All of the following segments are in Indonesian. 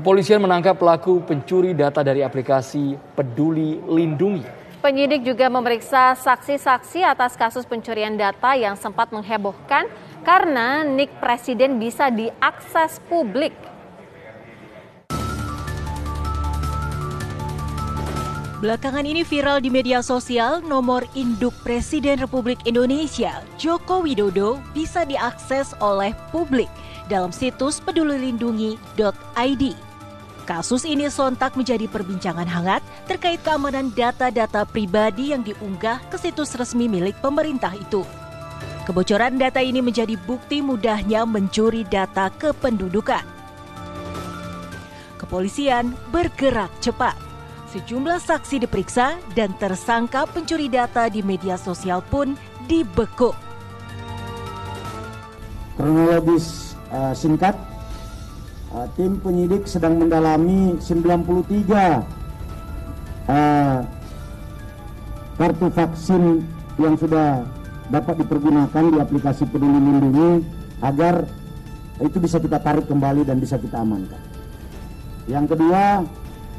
Kepolisian menangkap pelaku pencuri data dari aplikasi Peduli Lindungi. Penyidik juga memeriksa saksi-saksi atas kasus pencurian data yang sempat menghebohkan karena nik presiden bisa diakses publik. Belakangan ini viral di media sosial nomor induk Presiden Republik Indonesia, Joko Widodo, bisa diakses oleh publik dalam situs pedulilindungi.id. Kasus ini sontak menjadi perbincangan hangat terkait keamanan data-data pribadi yang diunggah ke situs resmi milik pemerintah itu. Kebocoran data ini menjadi bukti mudahnya mencuri data kependudukan. Kepolisian bergerak cepat. Sejumlah saksi diperiksa dan tersangka pencuri data di media sosial pun dibekuk. Kronologis singkat, tim penyidik sedang mendalami 93 kartu vaksin yang sudah dapat dipergunakan di aplikasi Peduli Lindungi agar itu bisa kita tarik kembali dan bisa kita amankan. Yang kedua,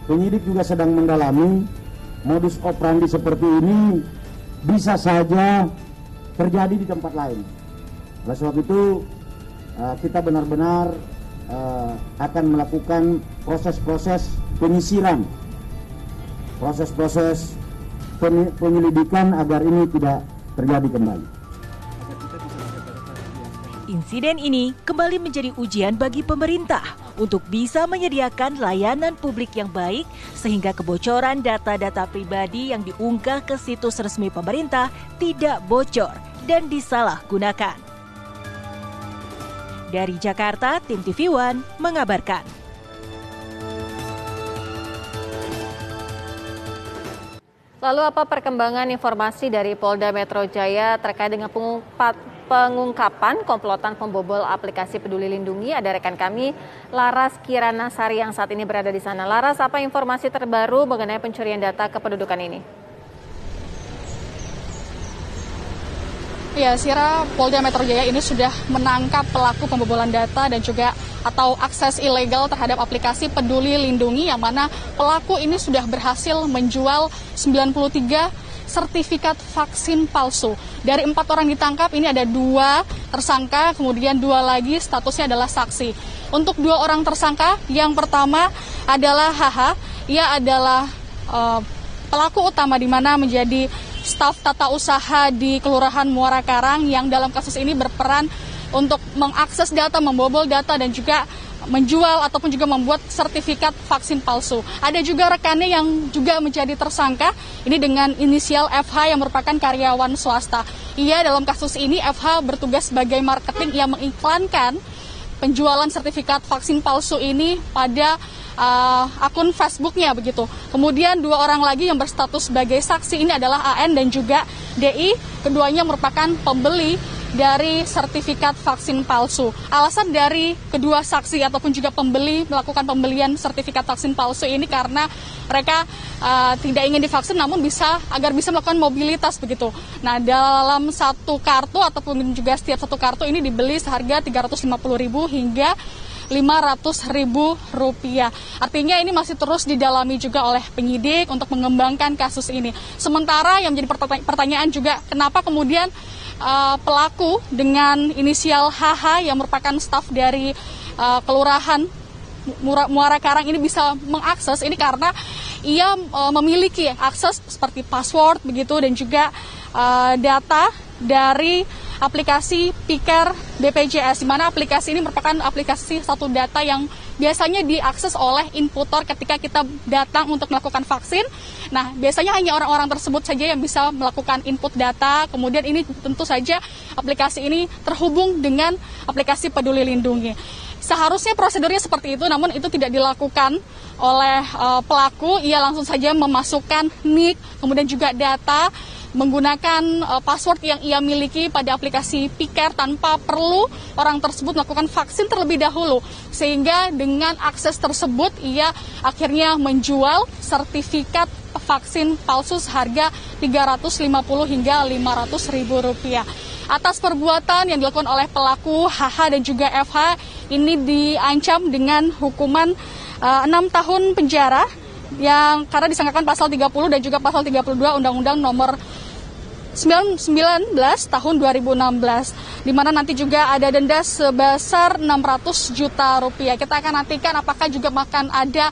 penyidik juga sedang mendalami modus operandi seperti ini bisa saja terjadi di tempat lain. Oleh sebab itu kita benar-benar akan melakukan proses-proses penyisiran, proses-proses penyelidikan agar ini tidak terjadi kembali. Insiden ini kembali menjadi ujian bagi pemerintah untuk bisa menyediakan layanan publik yang baik sehingga kebocoran data-data pribadi yang diunggah ke situs resmi pemerintah tidak bocor dan disalahgunakan. Dari Jakarta, tim TV One mengabarkan. Lalu apa perkembangan informasi dari Polda Metro Jaya terkait dengan pengungkapan komplotan pembobol aplikasi Peduli Lindungi? Ada rekan kami, Laras Kiranasari yang saat ini berada di sana. Laras, apa informasi terbaru mengenai pencurian data kependudukan ini? Ya, Sira, Polda Metro Jaya ini sudah menangkap pelaku pembobolan data dan juga atau akses ilegal terhadap aplikasi Peduli Lindungi, yang mana pelaku ini sudah berhasil menjual 93 sertifikat vaksin palsu. Dari 4 orang ditangkap, ini ada 2 tersangka, kemudian 2 lagi statusnya adalah saksi. Untuk 2 orang tersangka, yang pertama adalah HH, ia adalah pelaku utama di mana menjadi staf tata usaha di Kelurahan Muara Karang yang dalam kasus ini berperan untuk mengakses data, membobol data dan juga menjual ataupun juga membuat sertifikat vaksin palsu. Ada juga rekannya yang juga menjadi tersangka, ini dengan inisial FH yang merupakan karyawan swasta. Ia dalam kasus ini, FH bertugas sebagai marketing yang mengiklankan penjualan sertifikat vaksin palsu ini pada akun Facebooknya begitu. Kemudian 2 orang lagi yang berstatus sebagai saksi ini adalah AN dan juga DI. Keduanya merupakan pembeli dari sertifikat vaksin palsu. Alasan dari kedua saksi ataupun juga pembeli melakukan pembelian sertifikat vaksin palsu ini karena mereka tidak ingin divaksin namun agar bisa melakukan mobilitas begitu. Nah, dalam satu kartu ataupun juga setiap satu kartu ini dibeli seharga Rp350.000 hingga Rp500.000. Artinya ini masih terus didalami juga oleh penyidik untuk mengembangkan kasus ini. Sementara yang menjadi pertanyaan juga, kenapa kemudian pelaku dengan inisial HH yang merupakan staf dari Kelurahan Muara Karang ini bisa mengakses ini karena ia memiliki akses seperti password begitu dan juga data dari aplikasi Piker BPJS, di mana aplikasi ini merupakan aplikasi satu data yang biasanya diakses oleh inputor ketika kita datang untuk melakukan vaksin. Nah, biasanya hanya orang-orang tersebut saja yang bisa melakukan input data. Kemudian ini tentu saja aplikasi ini terhubung dengan aplikasi Peduli Lindungi. Seharusnya prosedurnya seperti itu, namun itu tidak dilakukan oleh pelaku. Ia langsung saja memasukkan nik, kemudian juga data, menggunakan password yang ia miliki pada aplikasi Piker tanpa perlu orang tersebut melakukan vaksin terlebih dahulu. Sehingga dengan akses tersebut ia akhirnya menjual sertifikat vaksin palsu seharga Rp350 hingga Rp500.000. Atas perbuatan yang dilakukan oleh pelaku HH dan juga FH ini diancam dengan hukuman 6 tahun penjara yang karena disangkakan pasal 30 dan juga pasal 32 Undang-Undang Nomor 19 tahun 2016, di mana nanti juga ada denda sebesar 600 juta rupiah. Kita akan nantikan apakah juga akan ada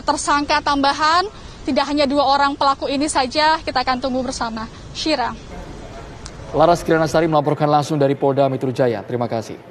tersangka tambahan, tidak hanya 2 orang pelaku ini saja, kita akan tunggu bersama. Syira. Laras Kiranasari melaporkan langsung dari Polda Metro Jaya. Terima kasih.